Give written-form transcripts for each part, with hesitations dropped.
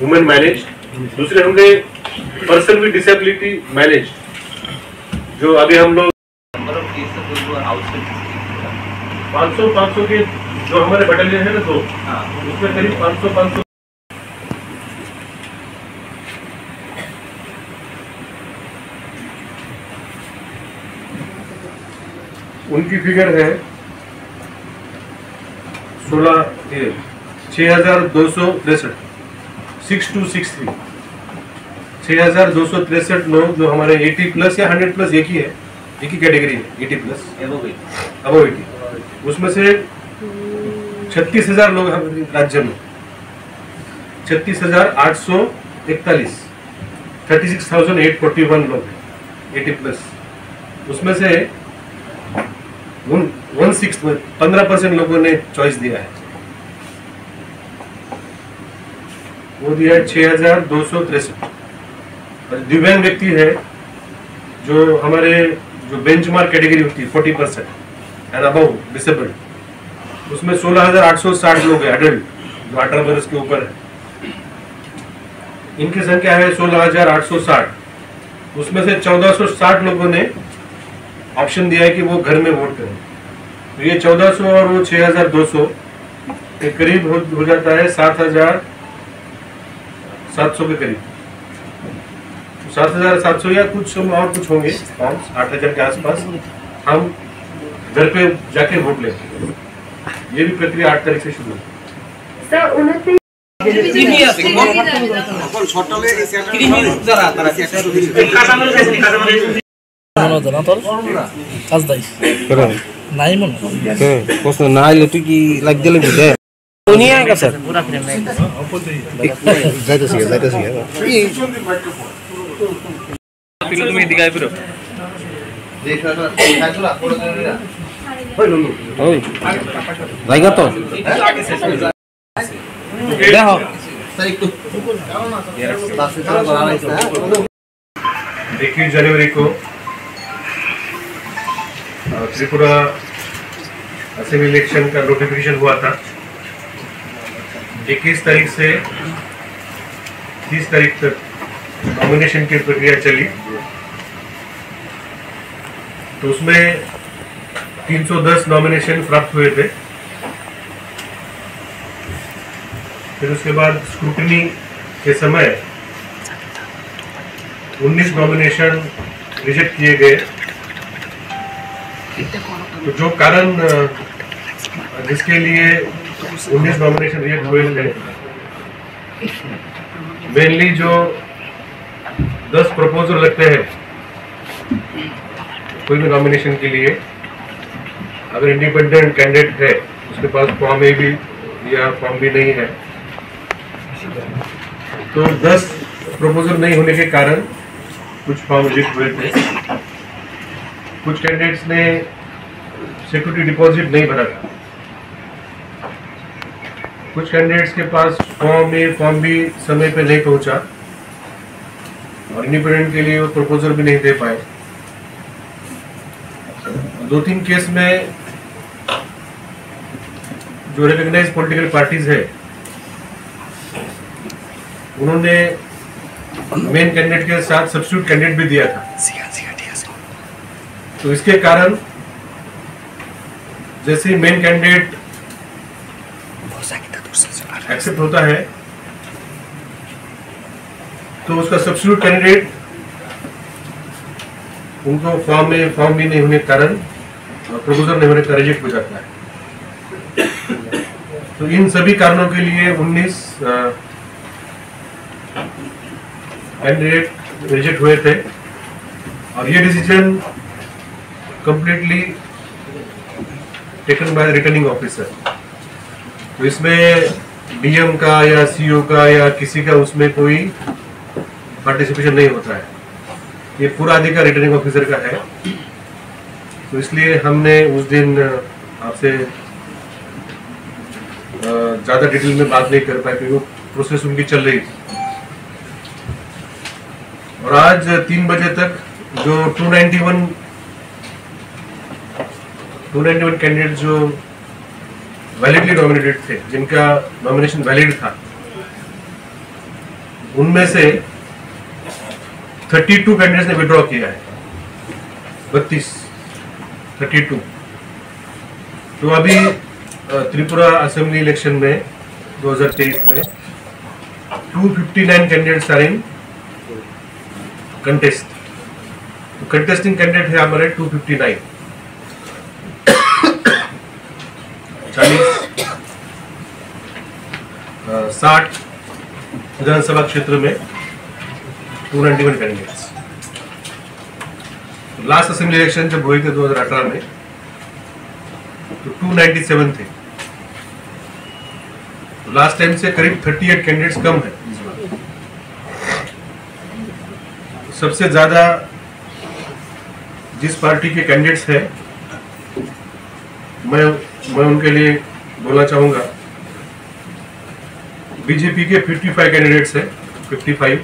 Women manage, दूसरे होंगे person with disability manage, जो अभी हम लोग 500 के जो हमारे बटालियन है ना, तो उसमें करीब 500 उनकी फिगर है 6263 6263 6263 लोग जो हमारे 80 प्लस या 100 प्लस एक ही कैटेगरी है, 80 प्लस अबव 80, उसमें से 36,000 लोग हमारे राज्य में 36,841 36,841 लोग 80 प्लस, उसमें से 15% लोगों ने चॉइस दिया है, वो दिया है 6,263। दिव्यांग व्यक्ति है जो हमारे जो बेंचमार्क कैटेगरी होती है 40% एंड अबव डिसेबल्ड, उसमें 16,860 लोग हैं एडल्ट जो 18 वर्ष के ऊपर है, इनकी संख्या है 16,860, उसमें से 1,460 लोगों ने ऑप्शन दिया है कि वो घर में वोट करें, तो ये 1,400 और वो 6,200 के करीब हो जाता है 7,700 के करीब, 7,700 या कुछ और कुछ होंगे फॉर्म्स 8,000 के आसपास, हम घर पे जाके वोट लेंगे। ये भी प्रक्रिया 8 तारीख से शुरू है। प्रश्न ना आइले तुई कि लाग दिले बुझे कोनी आएगा सर जाइतसी तुम्हें दिखाए फिर जाएगा तो देखो 21 जनवरी को त्रिपुरा असेंबली इलेक्शन का नोटिफिकेशन हुआ था। 21 तारीख से 30 तारीख तक नॉमिनेशन की प्रक्रिया चली, तो उसमें 310 नॉमिनेशन प्राप्त हुए थे। फिर उसके बाद स्क्रूटनी के समय 19 नॉमिनेशन रिजेक्ट किए गए। तो जो कारण जिसके लिए 19 नॉमिनेशन रिजेक्ट हुए थे, मेनली जो 10 प्रपोजल लगते हैं कोई भी नॉमिनेशन के लिए, अगर इंडिपेंडेंट कैंडिडेट है उसके पास फॉर्म ए भी या फॉर्म भी नहीं है, तो 10 प्रपोजल नहीं होने के कारण कुछ फॉर्म रिजेक्ट हुए थे। कुछ कैंडिडेट्स ने सिक्योरिटी डिपॉजिट नहीं भरा था, कुछ कैंडिडेट्स के पास फॉर्म ए फॉर्म भी समय पे नहीं पहुंचा और इंडिपेंडेंट के लिए वो प्रपोजल भी नहीं दे पाए। 2-3 केस में जो रिकॉग्नाइज्ड पॉलिटिकल पार्टीज है उन्होंने मेन कैंडिडेट के साथ सब्स्टिट्यूट कैंडिडेट भी दिया था, तो इसके कारण जैसे मेन कैंडिडेट एक्सेप्ट होता है तो उसका सब्स्टिट्यूट कैंडिडेट उनको फॉर्म भी नहीं होने के कारण प्रपोजल नहीं होने का रिजेक्ट हो जाता है। तो इन सभी कारणों के लिए 19 कैंडिडेट रिजेक्ट हुए थे और ये decision completely taken by returning officer. तो इसमें डीएम का या सीओ का या किसी का उसमें कोई पार्टिसिपेशन नहीं होता है, ये पूरा अधिकार रिटर्निंग ऑफिसर का है। तो इसलिए हमने उस दिन आपसे ज़्यादा डिटेल में बात नहीं कर पाए क्योंकि वो प्रोसेस उनकी चल रही थी। और आज 3 बजे तक जो 291 कैंडिडेट जो वैलिडली नॉमिनेटेड थे, जिनका नॉमिनेशन वैलिड था, उनमें से 32 कैंडिडेट्स ने विड्रॉ किया है, 32। तो अभी त्रिपुरा असेंबली इलेक्शन में 2023 में 259 कैंडिडेट्स आर इन कंटेस्ट। तो कंटेस्टिंग कैंडिडेट है हमारे 259। 60 विधानसभा क्षेत्र में 291 कैंडिडेट्स। लास्ट असेंबली इलेक्शन जब हुए थे 2018 में तो 297 थे। तो लास्ट टाइम से करीब 38 कैंडिडेट्स कम है इस बार। सबसे ज्यादा जिस पार्टी के कैंडिडेट्स हैं मैं उनके लिए बोलना चाहूंगा। बीजेपी के 55 कैंडिडेट्स हैं, 55।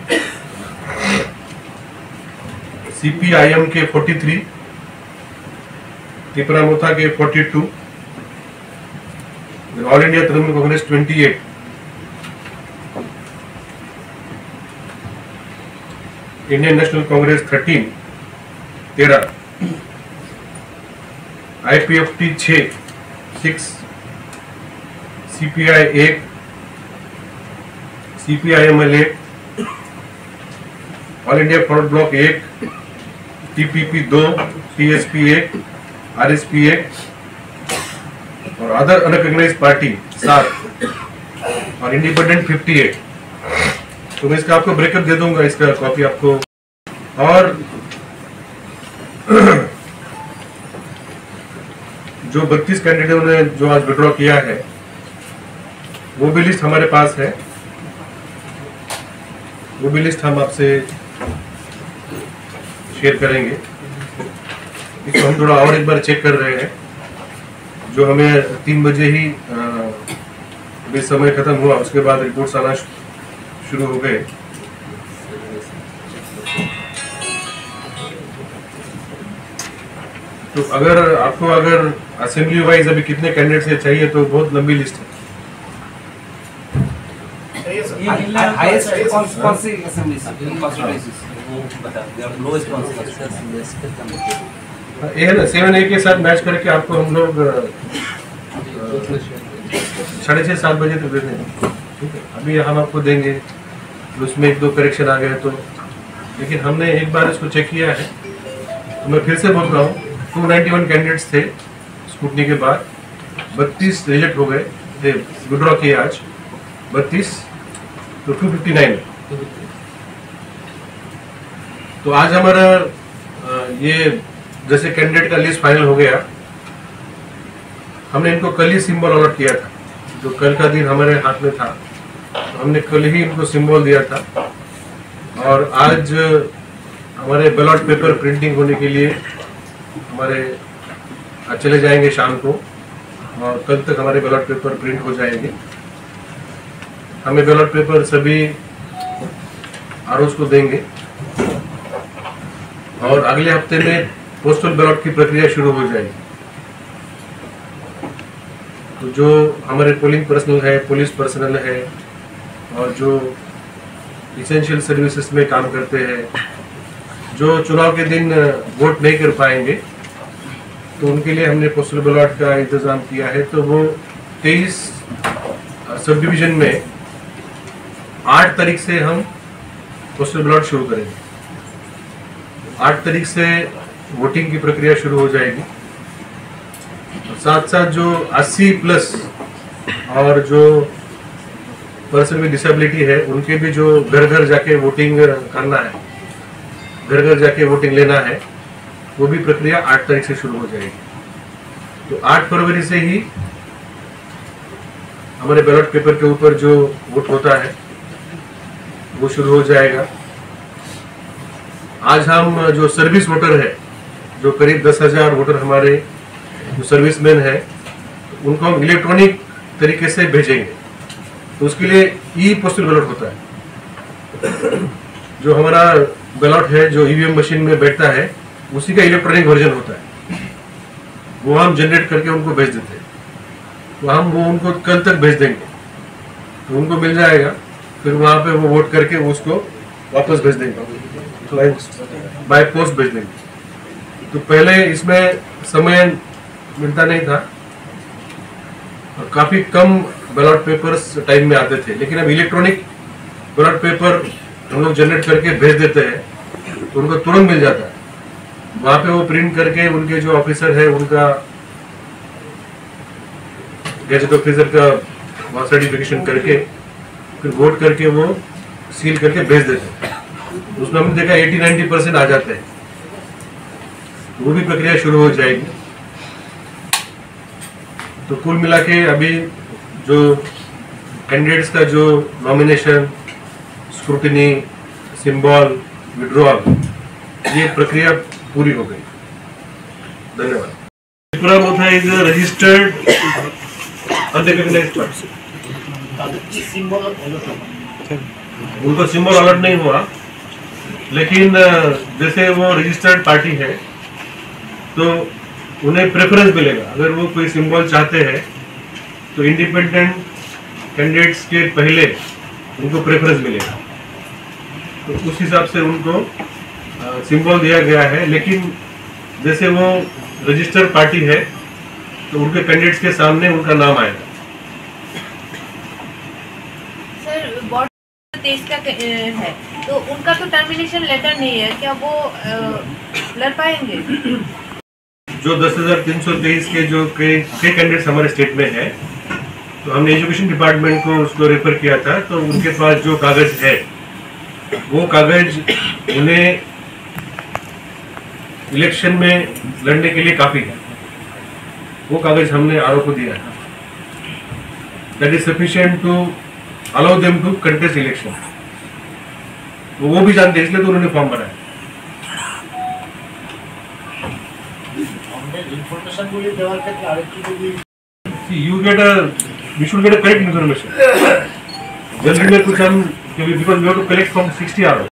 सीपीआईएम के 43, त्रिपुरा मोथा के 42, all India Trinamool Congress 28, Indian national Congress 13, IPFT 6, CPI 1, CPIML 1, all India forward block 1, TPP 2, TSP 1, RSP 1 और अदर अनरिकॉग्नाइज्ड पार्टी 7 और इंडिपेंडेंट 58। तो मैं इसका आपको ब्रेकअप दे दूंगा, इसका कॉपी आपको। और जो 32 कैंडिडेटों ने जो आज विड्रॉ किया है वो भी लिस्ट हमारे पास है। वो भी लिस्ट हम आपसे शेयर करेंगे। इसको हम थोड़ा और एक बार चेक कर रहे हैं। जो हमें 3 बजे ही अभी समय खत्म हुआ, उसके बाद रिपोर्ट्स आना शुरू हो गए। तो अगर असेंबली वाइज अभी कितने कैंडिडेट्स चाहिए तो बहुत लंबी लिस्ट है। ये है ना 7A के साथ मैच करके आपको हम लोग 6:30-7 बजे तक दे देंगे। ठीक है, अभी हम आपको देंगे, उसमें 1-2 करेक्शन आ गए तो, लेकिन हमने एक बार इसको चेक किया है। तो मैं फिर से बोल रहा हूँ 291 कैंडिडेट्स थे स्क्रूटनी के बाद, 32 रिजेक्ट हो गए थे, विड्रॉ किए आज 32, तो 259। तो आज हमारा ये जैसे कैंडिडेट का लिस्ट फाइनल हो गया, हमने इनको कल ही सिंबल अलॉट किया था। जो कल का दिन हमारे हाथ में था, तो हमने कल ही इनको सिंबल दिया था। और आज हमारे बैलेट पेपर प्रिंटिंग होने के लिए हमारे चले जाएंगे शाम को, और कल तक हमारे बैलेट पेपर प्रिंट हो जाएंगे। हमें बैलेट पेपर सभी आरओज को देंगे और अगले हफ्ते में पोस्टल बैलेट की प्रक्रिया शुरू हो जाएगी। तो जो हमारे पोलिंग पर्सनल है, पुलिस पर्सनल है और जो इसेंशियल सर्विसेज में काम करते हैं, जो चुनाव के दिन वोट नहीं कर पाएंगे, तो उनके लिए हमने पोस्टल बैलेट का इंतजाम किया है। तो वो 23 सब डिवीजन में 8 तारीख से हम पोस्टल बैलेट शुरू करेंगे। 8 तारीख से वोटिंग की प्रक्रिया शुरू हो जाएगी। साथ साथ जो 80+ और जो पर्सन में डिसेबिलिटी है, उनके भी जो घर घर जाके वोटिंग करना है, घर घर जाके वोटिंग लेना है, वो भी प्रक्रिया 8 तारीख से शुरू हो जाएगी। तो 8 फरवरी से ही हमारे बैलेट पेपर के ऊपर जो वोट होता है वो शुरू हो जाएगा। आज हम जो सर्विस वोटर है, जो करीब 10,000 वोटर हमारे जो सर्विसमैन है, उनको हम इलेक्ट्रॉनिक तरीके से भेजेंगे। तो उसके लिए ई पोस्टल बैलेट होता है। जो हमारा बैलेट है जो ईवीएम मशीन में बैठता है, उसी का इलेक्ट्रॉनिक वर्जन होता है, वो हम जनरेट करके उनको भेज देते हैं। तो हम वो उनको कल तक भेज देंगे, तो उनको मिल जाएगा। फिर वहाँ पे वो वोट करके उसको वापस भेज देंगे, बाय पोस्ट भेज देंगे। तो पहले इसमें समय मिलता नहीं था और काफ़ी कम बैलेट पेपर्स टाइम में आते थे, लेकिन अब इलेक्ट्रॉनिक बैलेट पेपर हम लोग जनरेट करके भेज देते हैं तो उनको तुरंत मिल जाता है। वहाँ पे वो प्रिंट करके उनके जो ऑफिसर है उनका गैजेट ऑफिसर का वहाँ सर्टिफिकेशन करके फिर वोट करके वो सील करके भेज देते हैं। उसमें हमने देखा 80-90% आ जाते हैं। वो भी प्रक्रिया शुरू हो जाएगी। तो कुल मिला के अभी जो कैंडिडेट्स का जो नॉमिनेशन, स्क्रूटिनी, सिंबल, विड्रॉल, ये प्रक्रिया पूरी हो गई। धन्यवाद। त्रिपुरा मोथा इज रजिस्टर्ड अनरिकॉग्नाइज्ड पार्टी। उनको सिंबल अलर्ट नहीं हुआ, लेकिन जैसे वो रजिस्टर्ड पार्टी है तो उन्हें प्रेफरेंस मिलेगा। अगर वो कोई सिंबल चाहते हैं तो इंडिपेंडेंट कैंडिडेट्स के पहले उनको प्रेफरेंस मिलेगा। तो उस हिसाब से उनको सिंबल दिया गया है। लेकिन जैसे वो रजिस्टर्ड पार्टी है तो उनके कैंडिडेट्स के सामने उनका नाम आएगा। सर, बॉर्डर देश का है तो उनका तो टर्मिनेशन लेटर नहीं है, क्या वो लड़ पाएंगे? जो 10,323 के जो कई कैंडिडेट्स हमारे स्टेट में है, तो हमने एजुकेशन डिपार्टमेंट को उसको रेफर किया था। तो उनके पास जो कागज है वो कागज उन्हें इलेक्शन में लड़ने के लिए काफी है। वो कागज हमने आरओ को दिया है। That is sufficient to allow them to contest election. वो भी जानते हैं, इसलिए तो उन्होंने फॉर्म भरा है। We should get a correct information. जल्दी में कुछ हम because we have to collect from 60 RO.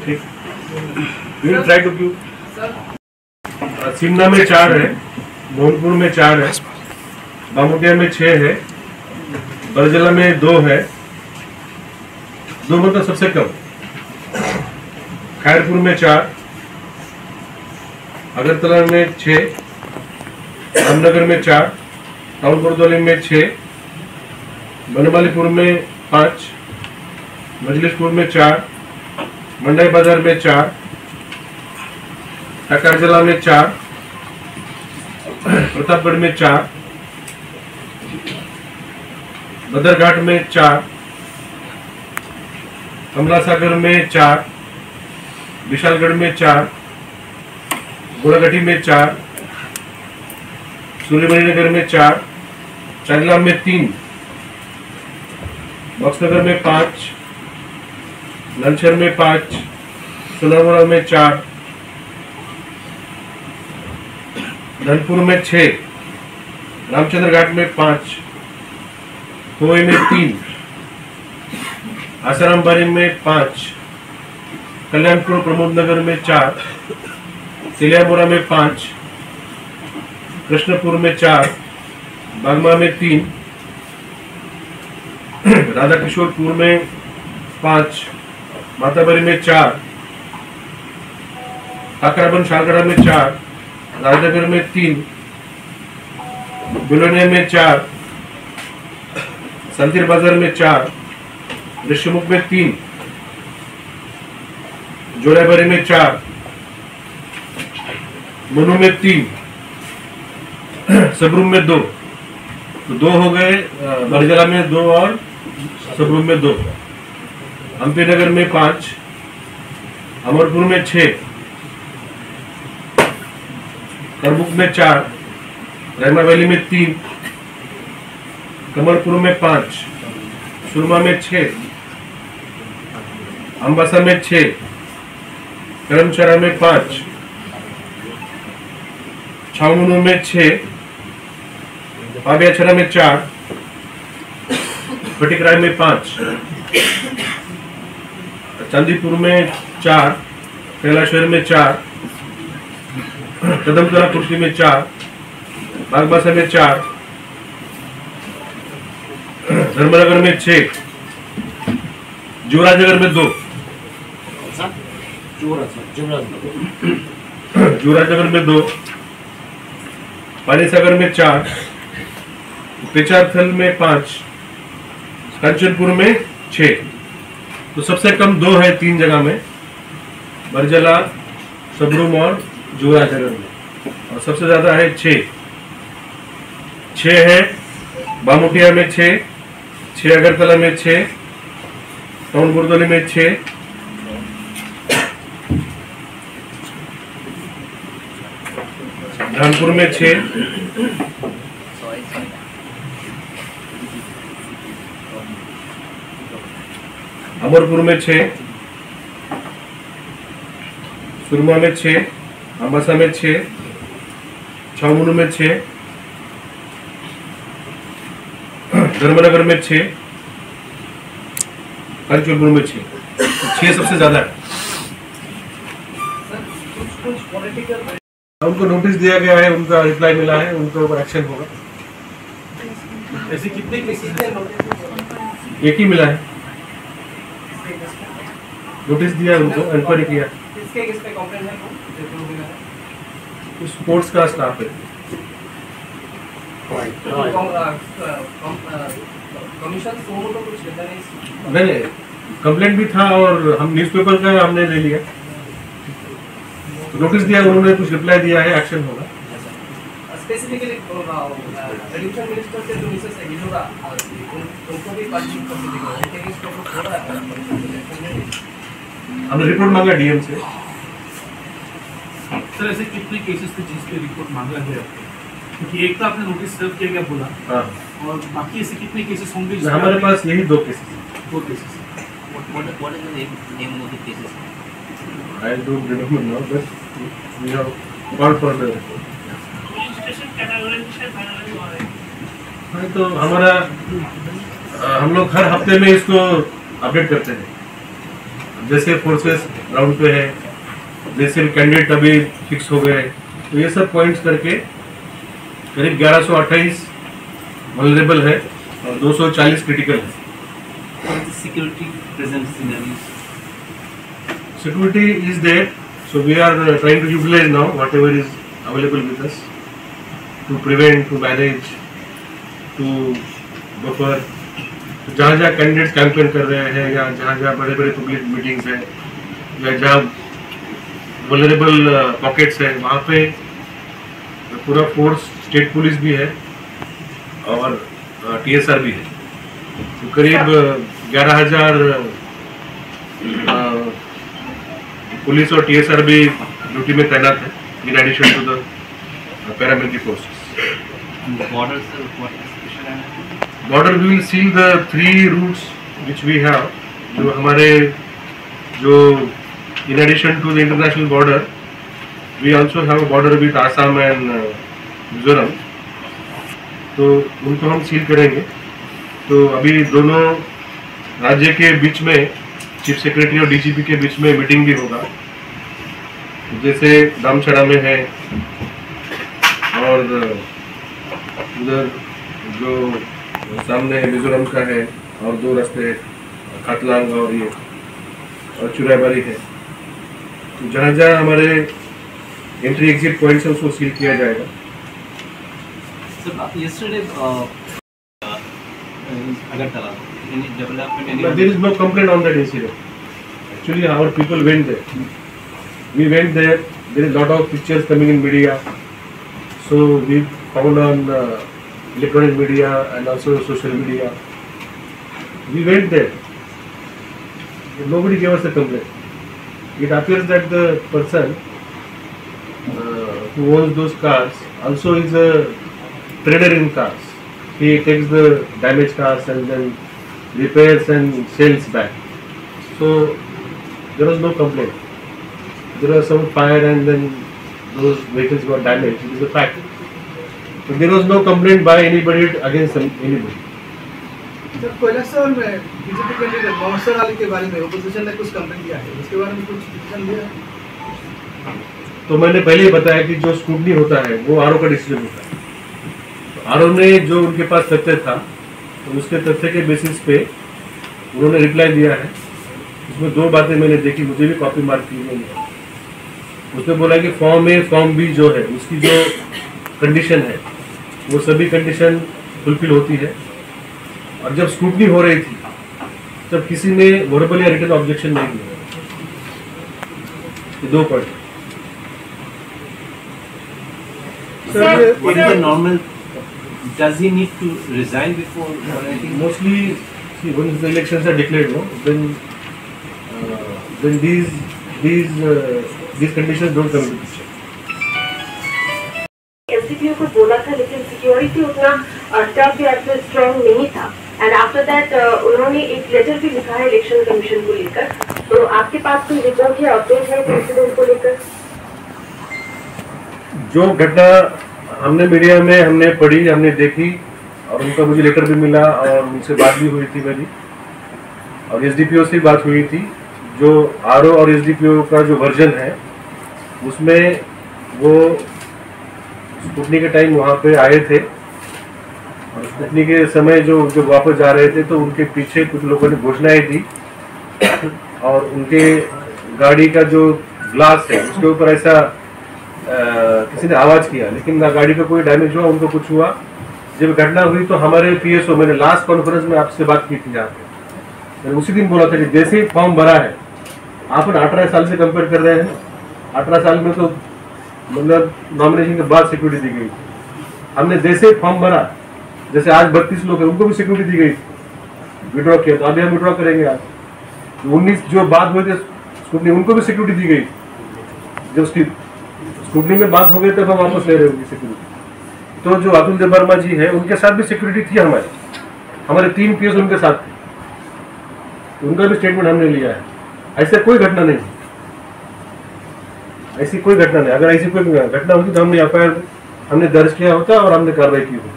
ठीक, we will try to give. सिमना में 4 है, मोहनपुर में 4 है, बामुटिया में 6 है, बरजला में 2 है, 2 मतलब सबसे कम। खैरपुर में 4, अगरतला में 6, रामनगर में 4, टाउन बरदौली में 6, बनमालीपुर में 5, मजलिसपुर में 4, मंडाई बाजार में 4, टाकारजला में 4, प्रतापगढ़ में 4, बदरघाट में 4, कमला सागर में 4, विशालगढ़ में 4, गोलाघाटी में 4, सूर्यमणिनगर में 4, चांगलाम में 3, बक्सनगर में 5, लंचर में 5, सोनामुड़ा में 4, धनपुर में 6, रामचंद्र घाट में 5, खोई में 3, आसारामबाड़ी में 5, कल्याणपुर प्रमोद नगर में 4, सिलियामुरा में 5, कृष्णपुर में 4, बागमा में 3, राधा किशोरपुर में 5, माताबरी में 4, काकराबन शालगढ़ में 4, राजनगर में 3, बिलोनिया में 4, संतीर बाजार में 4, ऋषिमुख में 3, जोड़ाबारी में 4, मनु में 3, सबरूम में 2, तो 2 हो गए। बरजला में 2 और सबरूम में 2, हम्पी नगर में 5, अमरपुर में 6, करबुक में 4, रहमा वैली में 3, कमलपुर में 5, सुरमा में 6, अम्बासा में 6, करमचरा में 5, छावनी में 6, पाबियाछरा में 4, फटिकराय में 5, चांदीपुर में 4, कैलाशहर में 4, कदमतला कुर्सी में 4, बागबासा में 4, धर्मनगर में 6, जुवराजनगर में 2, जुवराजनगर में 2, पानीसागर में 4, पेचारथल में 5, कंचनपुर में 6। तो सबसे कम 2 है 3 जगह में, बरजला, सबरूम और जुवराजनगर में, और सबसे ज्यादा है 6 है बामुटिया में 6 अगरतला में 6, टाउन बुरदोली में 6, धानपुर में 6, अमरपुर में 6, सुरमा में 6, अम्बासा में 6, छामुनु में 6, धर्मनगर में 6, कंचनपुर में 6 सबसे ज्यादा है। उनको नोटिस दिया गया है, उनका रिप्लाई मिला है, उनके ऊपर एक्शन होगा। ऐसे कितने केसेस हैं? एक ही मिला है, नोटिस दिया उनको, इंक्वायरी किया। किसके कंप्लेंट है? स्पोर्ट्स का स्टाफ है। कमीशन तो कुछ लेता नहीं। नहीं, कंप्लेंट भी था और हम न्यूज़पेपर का हमने ले लिया, नोटिस दिया, उन्होंने कुछ रिप्लाई दिया है, एक्शन होगा। स्पेसिफिकली एजुकेशन मिनिस्टर से जो मिसेस है गिलोरा, उनको भी पार्टिसिपेट करते देखो, उनके लिए इसको थोड़ा हमने रिपोर्ट मांगा डीएम से। सर ऐसे कितने केसेस थे जिसके रिपोर्ट मांगा गया आपको? क्योंकि एक तो आपने नोटिस सर्व किया गया बोला, हाँ, और बाकी ऐसे कितने केसेस होंगे? हमारे पास यही 2 cases. 2 cases. What is the name of the cases? I don't remember now, but we have called for the report. हाँ, तो हमारा हम लोग हर हफ्ते में इसको अपडेट करते हैं। जैसे फोर्सेस ग्राउंड पे है, जैसे कैंडिडेट अभी फिक्स हो गए, तो ये सब पॉइंट्स करके करीब 1128 वल्नरेबल है और 240 क्रिटिकल है। Security presence scenarios. Security is there, so we are trying to utilize now whatever is available with us to prevent, to manage, to buffer. जहाँ जहाँ कैंडिडेट्स कैंपेन कर रहे हैं, या जहाँ जहाँ बड़े बड़े पब्लिक मीटिंग्स हैं, या जहाँ वल्नरेबल पॉकेट्स हैं, वहाँ पे पूरा फोर्स, स्टेट पुलिस भी है और टीएसआर भी है। तो करीब 11,000 पुलिस और टीएसआर भी ड्यूटी में तैनात है, in addition to the paramilitary forces. Borders, sir, what is special? Border we will seal the 3 routes which we have, जो हमारे जो in addition to the international border, we also have a border with Assam and Mizoram, तो उनको हम seal करेंगे। तो अभी दोनों राज्य के बीच में चीफ सेक्रेटरी और डीजीपी के बीच में मीटिंग भी होगा, जैसे दामछड़ा में है, और उधर जो सामने मिजोरम का है, और 2 रास्ते खातलांग और ये और चुराबारी है। तो जहाँ जहाँ हमारे एंट्री एग्जिट पॉइंट्स है उसको सील किया जाएगा। Sir, yesterday, Agartala, any development? But there is no complaint on that incident. Actually, our people went there. We went there. There is a lot of pictures coming in media. So we found on electronic media and also social media. We went there. Nobody gave us a complaint. It appears that the person who owns those cars also is a trader in cars. He takes the damaged cars and then repairs and sells back. So there was no complaint. There was some fire and then those vehicles got damaged. It is a fact. So there was no complaint by anybody against anybody. Sir Kailash sir में BJP candidate Mohammad Ali के बारे में opposition ने कुछ complaint किया है, उसके बारे में कुछ डिसीजन लिया? तो मैंने पहले ही बताया कि जो स्क्रूटनी होता है वो आरओ का डिसीजन होता है। तो आरओ ने जो उनके पास तथ्य था तो उसके तथ्य के बेसिस पे उन्होंने रिप्लाई दिया है। उसमें 2 बातें मैंने देखी, मुझे भी कॉपी मार्क की गई है। उसने बोला कि फॉर्म ए फॉर्म बी जो है उसकी जो कंडीशन है वो सभी कंडीशन फुलफिल होती है, और जब स्क्रूटनी हो रही थी तब किसी ने वर्बल या रिटन ऑब्जेक्शन नहीं दिया। ये 2 point. What is the normal? Does he need to resign before or anything? Mostly, see, once the elections are declared, no, then these conditions don't come into picture. SDPO को बोला था, लेकिन security उतना tough या फिर strong नहीं था, and after that उन्होंने एक लेटर भी लिखा है इलेक्शन कमीशन को लेकर। तो आपके पास कोई रिपोर्ट या अपडेट है इंसिडेंट को लेकर? जो घटना हमने मीडिया में हमने पढ़ी, हमने देखी, और उनका मुझे लेटर भी मिला और उनसे बात भी हुई थी मेरी, और एसडीपीओ से बात हुई थी। जो आरओ और एसडीपीओ का जो वर्जन है उसमें वो स्कूटनी के टाइम वहाँ पे आए थे, और स्कूटनी के समय जो वापस जा रहे थे तो उनके पीछे कुछ लोगों ने घोषणाएं दी, और उनके गाड़ी का जो ग्लास है उसके ऊपर ऐसा किसी ने आवाज़ किया, लेकिन ना गाड़ी का कोई डैमेज हुआ, उनको कुछ हुआ। जब घटना हुई तो हमारे पीएसओ, मैंने लास्ट कॉन्फ्रेंस में आपसे बात की थी यहाँ पे, मैंने उसी दिन बोला था कि जैसे ही फॉर्म भरा है, आप 18 साल से कंपेयर कर रहे हैं, 18 साल में तो मतलब नॉमिनेशन के बाद सिक्योरिटी दी गई। हमने जैसे फॉर्म भरा, जैसे आज 32 लोग हैं उनको भी सिक्योरिटी दी गई, विड्रॉ किया, तो अभी हम विड्रॉ करेंगे। आज 19 जो बात हुई थी स्कूटनी, उनको भी सिक्योरिटी दी गई। जब उसकी स्कूटनी में बात हो गई तब हम वापस ले रहे होंगे सिक्योरिटी। तो जो अतुल देव वर्मा जी है उनके साथ भी सिक्योरिटी थी, हमारे 3 पीएस उनके साथ थे, तो उनका भी स्टेटमेंट हमने लिया है। ऐसा कोई घटना नहीं, ऐसी कोई घटना नहीं। अगर ऐसी कोई घटना होती तो हमने एफआईआर हमने दर्ज किया होता और हमने कार्रवाई की होती।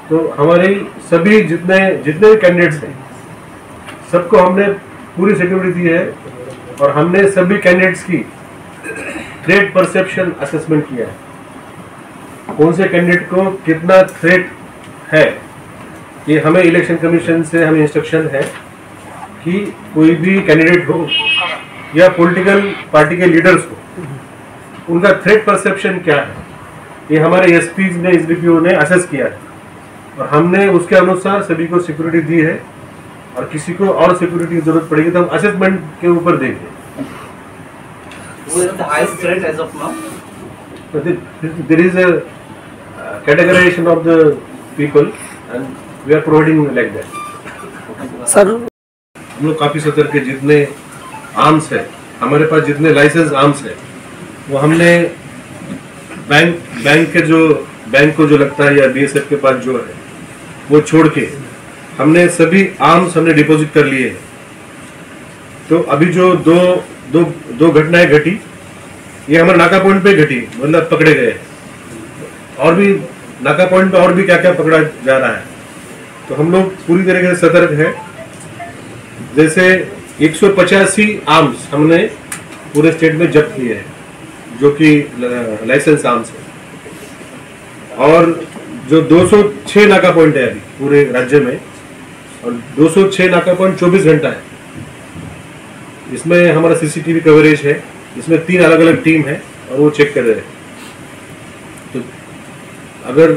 तो हमारे सभी जितने भी कैंडिडेट्स हैं सबको हमने पूरी सिक्योरिटी दी है, और हमने सभी कैंडिडेट्स की थ्रेट परसेप्शन असेसमेंट किया है, कौन से कैंडिडेट को कितना थ्रेट है। ये हमें इलेक्शन कमीशन से हमें इंस्ट्रक्शन है कि कोई भी कैंडिडेट हो या पॉलिटिकल पार्टी के लीडर्स हो, उनका थ्रेट परसेप्शन क्या है, ये हमारे एसपी ने, एसडीपीओ ने असेस किया है, और हमने उसके अनुसार सभी को सिक्योरिटी दी है। और किसी को और सिक्योरिटी की जरूरत पड़ेगी तो हम असेसमेंट के ऊपर देंगे। Who is the highest threat as of now? There is a categorization of the people and we are providing like that. Sir हम लोग काफी सतर्क है। जितने आर्म्स है हमारे पास, जितने लाइसेंस आर्म्स है, वो हमने बैंक के जो बैंक को जो लगता है या बीएसएफ के पास जो है वो छोड़ के हमने सभी आर्म्स हमने डिपॉजिट कर लिए हैं। तो अभी जो दो घटनाएं घटी, ये हमारे नाका पॉइंट पे घटी, मतलब पकड़े गए। और भी नाका पॉइंट पे और भी क्या क्या पकड़ा जा रहा है। तो हम लोग पूरी तरीके से सतर्क है। जैसे 185 आर्म्स हमने पूरे स्टेट में जब्त किए हैं, जो कि लाइसेंस आर्म्स है। और जो 206 नाका पॉइंट है अभी पूरे राज्य में, और 206 नाका पॉइंट 24 घंटा है। इसमें हमारा सीसीटीवी कवरेज है, इसमें 3 अलग अलग टीम है और वो चेक कर रहे हैं। तो अगर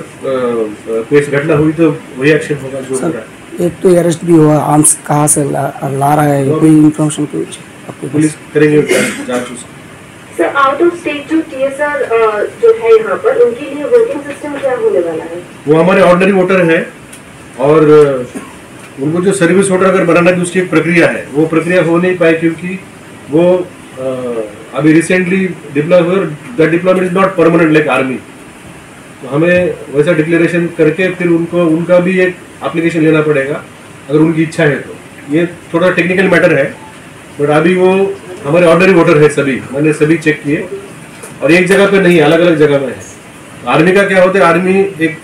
कोई घटना हुई तो वही एक्शन होगा जो हो रहा है। एक तो अरेस्ट भी हुआ, आर्म्स कहाँ से ला रहा है, कोई इन्फॉर्मेशन कुछ आपके पुलिस करेंगे जांच उसकी। सर, आउट ऑफ स्टेट जो टीएसआर जो है यहाँ पर, उनके लिए वोटिंग सिस्टम क्या होने वाला है? वो हमारे ऑर्डिनरी वोटर है, और उनको जो सर्विस वोटर अगर बनाना की उसकी एक प्रक्रिया है, वो प्रक्रिया हो नहीं पाई क्योंकि वो अभी रिसेंटली डिप्लॉय हुए। The deployment is not permanent like army. तो हमें वैसा डिक्लेरेशन करके फिर उनका भी एक एप्लीकेशन लेना पड़ेगा अगर उनकी इच्छा है तो। ये थोड़ा टेक्निकल मैटर है, बट अभी वो हमारे ऑर्डिनरी वोटर है सभी, मैंने सभी चेक किए, और एक जगह पे नहीं, अलग अलग जगह में है। आर्मी का क्या होता है, आर्मी एक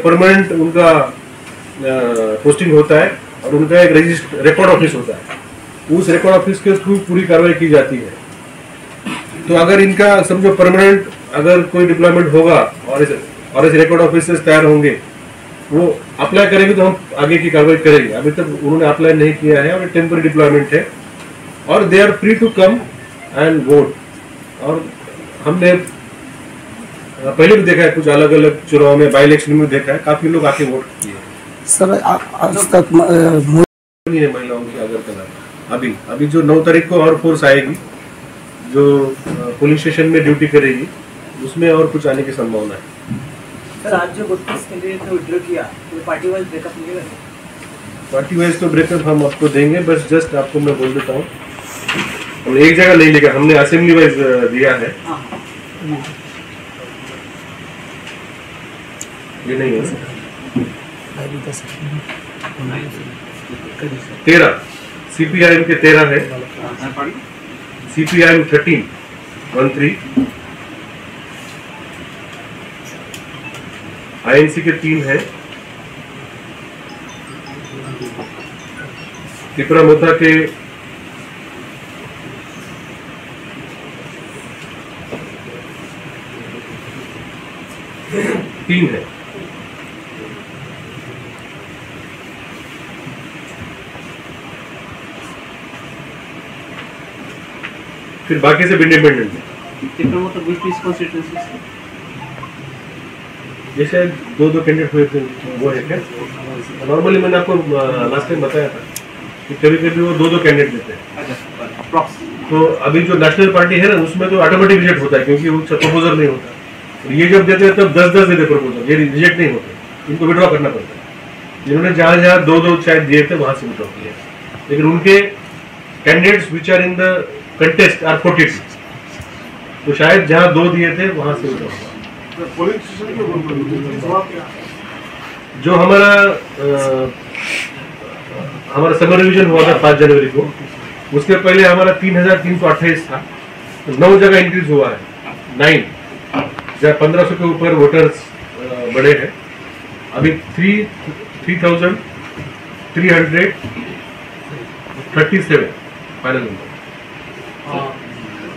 परमानेंट उनका पोस्टिंग होता है, और उनका एक रजिस्टर रिकॉर्ड ऑफिस होता है। उस रिकॉर्ड ऑफिस के थ्रू पूरी कार्रवाई की जाती है। तो अगर इनका समझो परमानेंट अगर कोई डिप्लॉयमेंट होगा और इस रिकॉर्ड ऑफिस तैयार होंगे, वो अप्लाई करेंगे तो हम आगे की कार्रवाई करेंगे। अभी तक उन्होंने अप्लाई नहीं किया है और टेम्पररी डिप्लॉयमेंट है और they are free to come and vote. और हमने पहले भी देखा है कुछ अलग अलग चुनाव में, बाई इलेक्शन में देखा है, काफी लोग आके वोट किए। सर आज तक नहीं है महिलाओं की अगरतला। अभी जो 9 तारीख को और फोर्स आएगी जो पुलिस स्टेशन में ड्यूटी करेगी, उसमें और कुछ आने की संभावना है। सर आज जो 32 कैंडिडेट ने विड्रॉ किया तो पार्टी वाइज ब्रेकअप मिलेगा? पार्टी वाइज तो ब्रेकअप हम आपको देंगे, बस जस्ट आपको मैं बोल देता हूँ हम एक जगह नहीं लेगा, हमने असेंबली वाइज दिया है। ये नहीं है 13 CPIM के 13 है, CPIM 13 INC के 3 है, त्रिपुरा मोथा के 3 है। फिर बाकी सब इंडिपेंडेंट है। ये शायद 2 कैंडिडेट हुए थे, वो है क्या? नॉर्मली मैंने आपको लास्ट टाइम बताया था कि कभी कभी वो 2 कैंडिडेट देते हैं। तो अभी जो नेशनल पार्टी है ना, उसमें तो ऑटोमेटिक रिजेक्ट होता है क्योंकि वो प्रपोजल नहीं होता। और ये जब देते हैं तब 10-10 देते प्रपोजल, ये रिजेक्ट नहीं होते, इनको विड्रॉ करना पड़ता है। जिन्होंने जहाँ 2 शायद दिए थे वहां से विड्रॉ किया, लेकिन उनके candidates which are in the contest are 42, तो शायद जहाँ 2 दिए थे वहां से विड्रॉ हुआ। जो हमारा समर रिविजन हुआ था 5 जनवरी को, उसके पहले हमारा 3328 था, तो 9 जगह इंक्रीज हुआ है, 9 जहाँ 1500 के ऊपर वोटर्स बढ़े हैं। अभी 3337 फाइनल नंबर।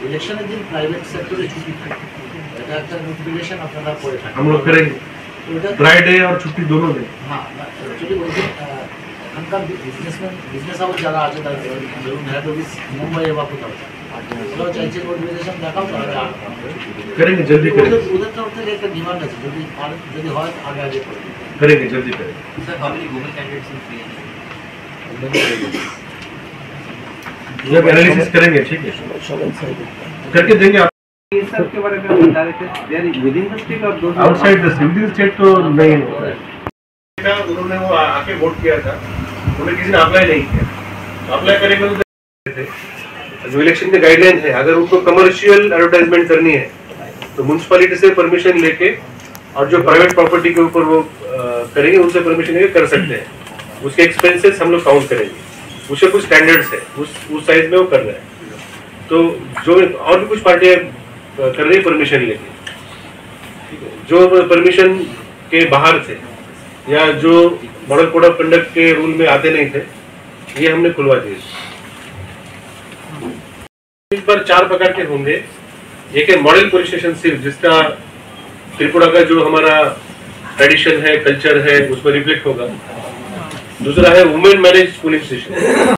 ইলেকশনের দিন প্রাইভেট সেক্টরে ছুটি থাকে, এটা একটা নোটিফিকেশন আপনারা করে থাকেন। हम लोग करेंगे फ्राइडे और छुट्टी दोनों दिन। হ্যাঁ অ্যাকচুয়ালি ওই দিন এখানকার বিজনেস হাউস যারা আছে তারা ধরুন হেড অফিস মুম্বাই বা কোথাও ওরাও চাইছে নোটিফিকেশন দেখাও, তারা करेंगे जल्दी करेंगे। ওদের তরফ থেকে একটা ডিমান্ড আছে, যদি হয় আগে करेंगे जल्दी करेंगे। Sir how many women candidates in free जब एनालिसिस करेंगे ठीक है, करके देंगे आप। के बारे में बता रहे थे, they are within the state और those outside the state, within state तो नहीं होता है। उन्होंने वो आके वोट किया था, उन्होंने किसी ने अप्लाई नहीं किया, अप्लाई करेंगे तो जो इलेक्शन के गाइडलाइन है, अगर उनको कमर्शियल एडवर्टाइजमेंट करनी है तो म्युनिसिपैलिटी से परमिशन लेके, और जो प्राइवेट प्रॉपर्टी के ऊपर वो करेंगे उनसे परमिशन लेके कर सकते हैं। उसके एक्सपेंसेस हम लोग काउंट करेंगे, उसके कुछ स्टैंडर्ड्स है, उस साइज में वो कर रहे हैं। तो जो और भी कुछ पार्टियां कर रही है परमिशन लेके, जो परमिशन के बाहर थे या जो मॉडल कोड ऑफ कंडक्ट के रूल में आते नहीं थे, ये हमने खुलवा दिए। इस पर 4 प्रकार के होंगे। एक है मॉडल पुलिस स्टेशन सिर्फ, जिसका त्रिपुरा का जो हमारा ट्रेडिशन है, कल्चर है, उसमें रिफ्लेक्ट होगा। दूसरा है वुमेन मैनेज पुलिस स्टेशन,